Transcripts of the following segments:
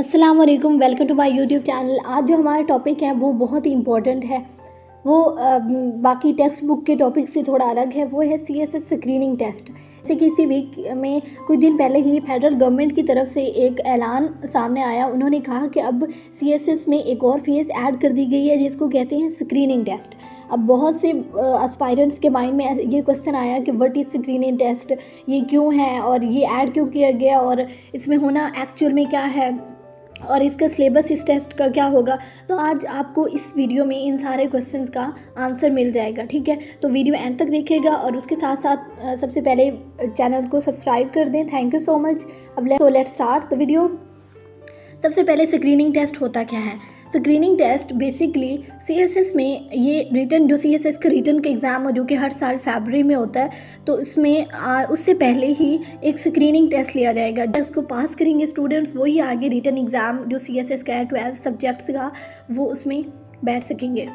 अस्सलाम वालेकुम, welcome to my YouTube channel. आज जो हमारा टॉपिक है वो बहुत ही इम्पोर्टेंट है। वो बाकी टेक्स्ट बुक के टॉपिक से थोड़ा अलग है। वो है सीएसएस स्क्रीनिंग टेस्ट। जैसे कि इसी वीक में कुछ दिन पहले ही फेडरल गवर्नमेंट की तरफ से एक ऐलान सामने आया। उन्होंने कहा कि अब सीएसएस में एक और फेज़ ऐड कर दी गई है जिसको कहते हैं स्क्रीनिंग टेस्ट। अब बहुत से एस्पायरेंट्स के माइंड में ये क्वेश्चन आया कि व्हाट इज़ स्क्रीनिंग टेस्ट, ये क्यों है और ये ऐड क्यों किया गया और इसमें होना एक्चुअल में क्या है और इसका सिलेबस इस टेस्ट का क्या होगा। तो आज आपको इस वीडियो में इन सारे क्वेश्चंस का आंसर मिल जाएगा, ठीक है। तो वीडियो एंड तक देखिएगा और उसके साथ साथ सबसे पहले चैनल को सब्सक्राइब कर दें। Thank you so much. अब लेट्स स्टार्ट द वीडियो। सबसे पहले स्क्रीनिंग टेस्ट होता क्या है। स्क्रीनिंग टेस्ट बेसिकली सीएसएस में ये रिटन जो सीएसएस का रिटन का एग्ज़ाम है जो कि हर साल फरवरी में होता है, तो इसमें उससे पहले ही एक स्क्रीनिंग टेस्ट लिया जाएगा। जिसको पास करेंगे स्टूडेंट्स वही आगे रिटन एग्ज़ाम जो सीएसएस का है 12 सब्जेक्ट्स का वो उसमें बैठ सकेंगे।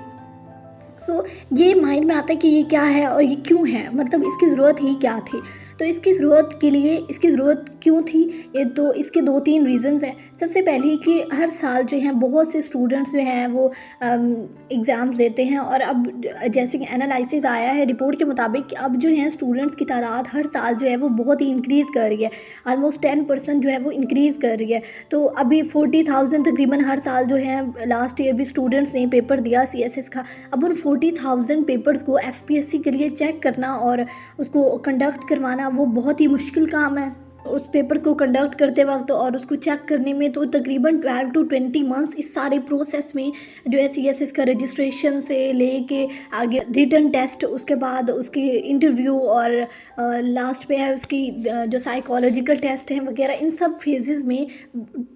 सो ये माइंड में आता है कि ये क्या है और ये क्यों है, मतलब इसकी ज़रूरत ही क्या थी। तो इसकी ज़रूरत क्यों थी, ये तो इसके 2-3 रीज़न्स हैं। सबसे पहले कि हर साल जो हैं बहुत से स्टूडेंट्स जो हैं वो एग्ज़ाम्स देते हैं और अब जैसे कि एनालिसिस आया है रिपोर्ट के मुताबिक कि अब जो हैं स्टूडेंट्स की तादाद हर साल जो है वो बहुत ही इंक्रीज़ कर रही है। ऑलमोस्ट 10% जो है वो इंक्रीज़ कर रही है। तो अभी 40,000 तकरीबन हर साल जो है लास्ट ईयर भी स्टूडेंट्स ने पेपर दिया सीएसएस का। अब उन 40,000 पेपर्स को एफपीएससी के लिए चेक करना और उसको कंडक्ट करवाना वो बहुत ही मुश्किल काम है। उस पेपर्स को कंडक्ट करते वक्त और उसको चेक करने में तो तकरीबन 12 to 20 मंथ्स इस सारे प्रोसेस में जो है सीएसएस का रजिस्ट्रेशन से लेके आगे रिटन टेस्ट, उसके बाद उसकी इंटरव्यू और लास्ट पे है उसकी जो साइकोलॉजिकल टेस्ट हैं वगैरह, इन सब फेजेस में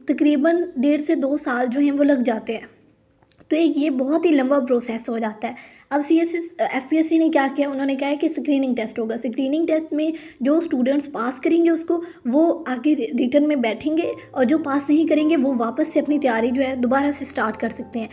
तकरीबन 1.5 से 2 साल जो हैं वो लग जाते हैं। तो ये बहुत ही लंबा प्रोसेस हो जाता है। अब सीएसएस एफपीएससी ने क्या किया, उन्होंने कहा है कि स्क्रीनिंग टेस्ट होगा। स्क्रीनिंग टेस्ट में जो स्टूडेंट्स पास करेंगे उसको वो आगे रिटन में बैठेंगे और जो पास नहीं करेंगे वो वापस से अपनी तैयारी जो है दोबारा से स्टार्ट कर सकते हैं।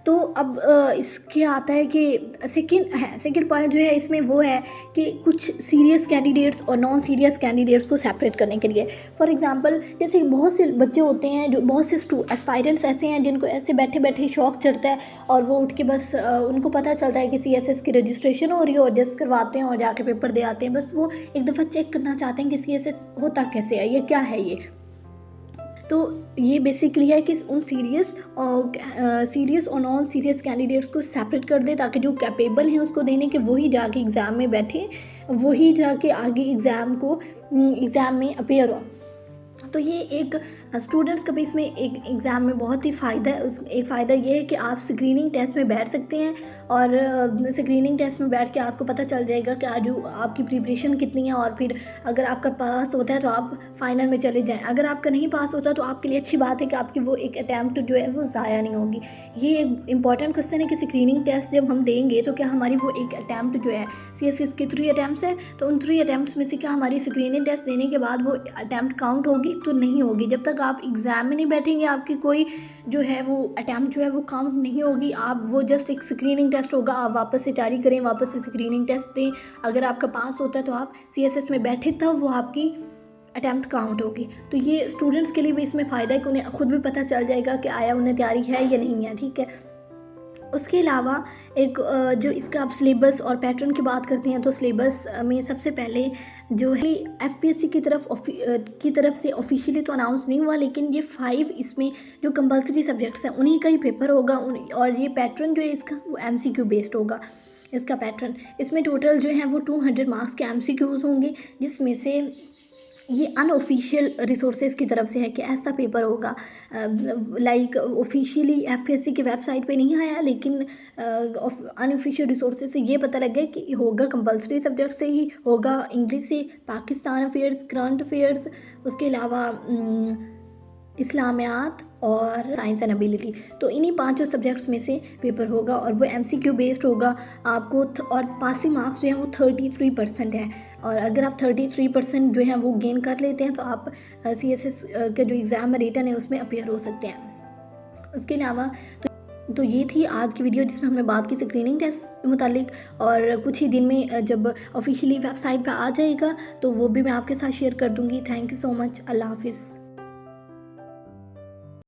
तो अब इसके आता है कि सेकंड पॉइंट जो है इसमें वो है कि कुछ सीरियस कैंडिडेट्स और नॉन सीरियस कैंडिडेट्स को सेपरेट करने के लिए। फॉर एग्जांपल जैसे बहुत से बच्चे होते हैं जो बहुत से एस्पायरेंट्स ऐसे हैं जिनको ऐसे बैठे बैठे शौक चढ़ता है और वो उठ के बस उनको पता चलता है कि सीएसएस की रजिस्ट्रेशन हो रही है और जस्ट करवाते हैं और जाके पेपर दे आते हैं। बस वो एक दफ़ा चेक करना चाहते हैं कि सीएसएस होता कैसे है, ये क्या है ये। तो ये बेसिकली है कि उन सीरियस और नॉन सीरियस कैंडिडेट्स को सेपरेट कर दे ताकि जो कैपेबल हैं उसको देने के वही जाके एग्ज़ाम में बैठे, वही जाके आगे एग्ज़ाम में अपीयर हो। तो ये एक स्टूडेंट्स का भी इसमें एक एग्ज़ाम में बहुत ही फ़ायदा है। एक फ़ायदा ये है कि आप स्क्रीनिंग टेस्ट में बैठ सकते हैं और स्क्रीनिंग टेस्ट में बैठ के आपको पता चल जाएगा कि आज आपकी प्रिपरेशन कितनी है और फिर अगर आपका पास होता है तो आप फाइनल में चले जाएं। अगर आपका नहीं पास होता तो आपके लिए अच्छी बात है कि आपकी वो एक अटैम्प्ट जो है वो ज़ाया नहीं होगी। ये एक इंपॉर्टेंट क्वेश्चन है कि स्क्रीनिंग टेस्ट जब हम देंगे तो क्या हमारी वो एक अटैम्प्ट जो है सीएसएस के 3 अटैम्प्ट्स हैं, तो उन 3 अटैम्प्ट्स में से क्या हमारी स्क्रीनिंग टेस्ट देने के बाद वो अटैम्प्ट काउंट होगी? तो नहीं होगी। जब तक आप एग्ज़ाम में नहीं बैठेंगे आपकी कोई जो है वो अटैम्प्ट जो है वो काउंट नहीं होगी। आप वो जस्ट एक स्क्रीनिंग टेस्ट होगा, आप वापस से तैयारी करें, वापस से स्क्रीनिंग टेस्ट दें। अगर आपका पास होता है तो आप सीएसएस में बैठे तब वो आपकी अटैम्प्ट काउंट होगी। तो ये स्टूडेंट्स के लिए भी इसमें फ़ायदा है कि उन्हें खुद भी पता चल जाएगा कि आया उन्हें तैयारी है या नहीं है, ठीक है। उसके अलावा एक जो इसका आप सिलेबस और पैटर्न की बात करते हैं तो सिलेबस में सबसे पहले जो है एफपीएससी की तरफ से ऑफिशियली तो अनाउंस नहीं हुआ, लेकिन ये 5 इसमें जो कंपलसरी सब्जेक्ट्स हैं उन्हीं का ही पेपर होगा और ये पैटर्न जो है इसका वो एमसीक्यू बेस्ड होगा। इसका पैटर्न इसमें टोटल जो है वो 200 मार्क्स के एमसीक्यूज़ होंगे, जिसमें से ये अनऑफिशियल रिसोर्सेज की तरफ से है कि ऐसा पेपर होगा। लाइक ऑफिशियली एफपीएससी की वेबसाइट पे नहीं आया, लेकिन अनऑफिशियल रिसोर्सेज से ये पता लग गया कि होगा कंपलसरी सब्जेक्ट से ही होगा, इंग्लिश से, पाकिस्तान अफेयर्स, करंट अफेयर्स, उसके अलावा इस्लामियात और साइंस एंड एबिलिटी। तो इन्हीं 5 सब्जेक्ट्स में से पेपर होगा और वो एमसीक्यू बेस्ड होगा आपको और पासिंग मार्क्स जो हैं वो 33% है। और अगर आप 33% जो हैं वो गेन कर लेते हैं तो आप सीएसएस का जो एग्ज़ाम में रिटन है उसमें अपीयर हो सकते हैं। उसके अलावा तो ये थी आज की वीडियो जिसमें हमने बात की स्क्रीनिंग टेस्ट के मुतालिक, और कुछ ही दिन में जब ऑफिशियली वेबसाइट पे आ जाएगा तो वो भी मैं आपके साथ शेयर कर दूँगी। Thank you so much. अल्लाह हाफिज़।